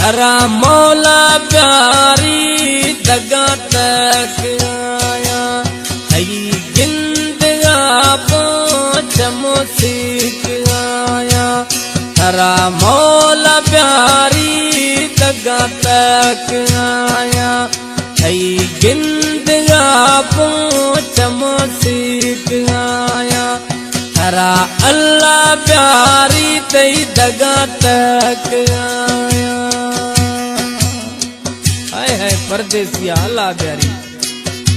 हरा मौला प्यारी दगा तक आया हई गिंदगा चमो सीख आया हरा मौला प्यारी दगा तक आया हई गिंदगा चमो सीख आया हरा अल्लाह प्यारी तई दगा तक आया है परदेसिया अल्लाह प्यारी।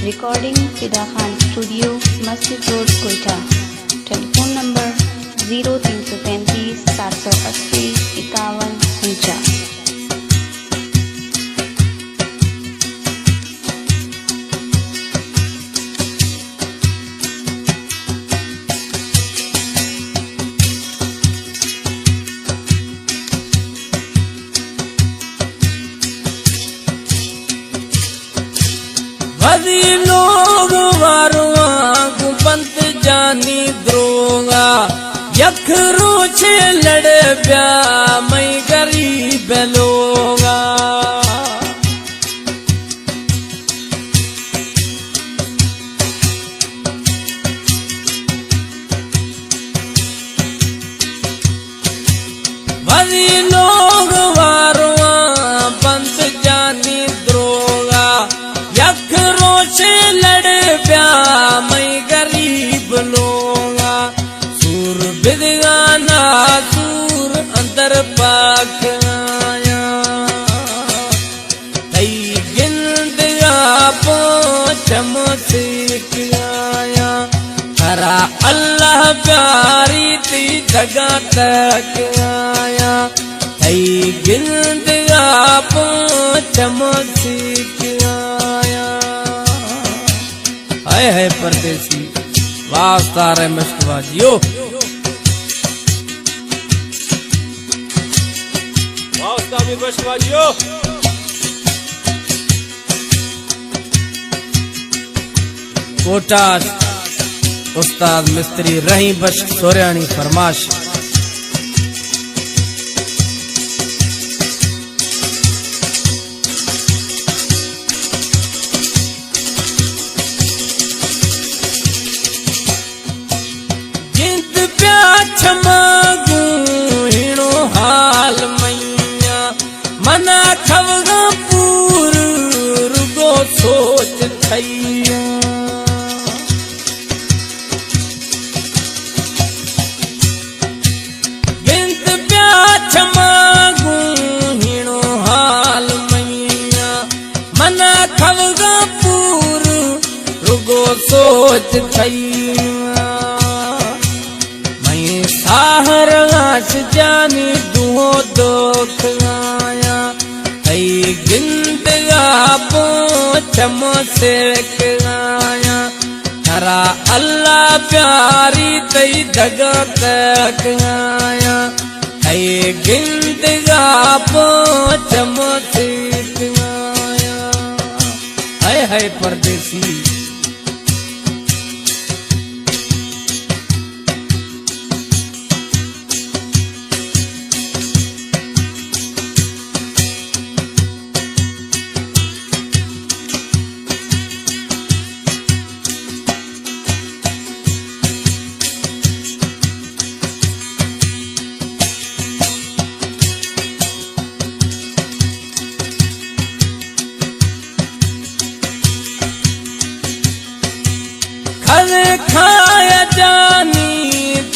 रिकॉर्डिंग फिदा खान स्टूडियो मस्जिद road Quetta. Telephone number 0335 780 5149। Bhaji लोग वारुआ गुपंत जानी द्रोगा यखरू छे लड़ प्या मई गरीब लोगा भजी लोग वारुआ पंत जानी द्रोगा से लड़ प्या मई गरीब लोगा सूर बिदगाना सूर अंदर पाक आया तई गिंदगा चम सीख आया हरा अल्लाह प्यारी ती दगा तक आया तई गिंदगा चम सीख आया है परदेसी वास्ता रे मशकवा जियो वास्ता भी मशकवा जियो। कोटा उस्ताद मिस्त्री रही बश सोरियानी फरमाश। छमागू हिणो हाल मैया मना खवगा पूर रुगो सोच थैया गिनत प्या छमागू हिणो हाल मैया मना खवगा पूर रुगो सोच थैया आहर आस जानी दुहो दोख आया हई गिंदगा चमो सेक आया हरा अल्लाह प्यारी तई दगा तक आया हई गिंदगा चमो सेक आया है परदेसी। खाया जानी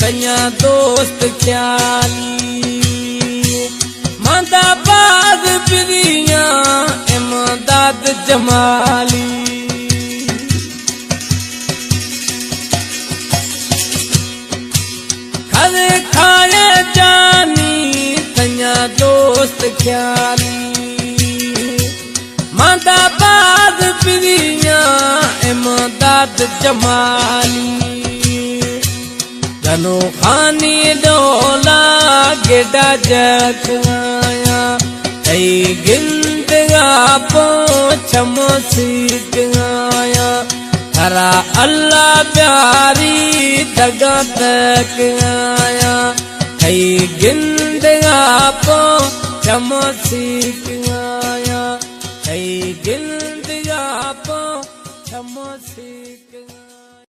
कन्या दोस्त ख्याली मादा बाद बिरिया इमदाद जमाली खरे खाया जानी कन्या दोस्त ख्याली मादा बाद बिरिया इमदाद जमाली जनो खानी डोला गेडा जख आया ऐ गिंदगा चमो सीख आया हरा अल्लाह प्यारी दगा तक आया ऐ गिंदगा चमो सीकिया ऐ गिल दिया पो चमो सीकिया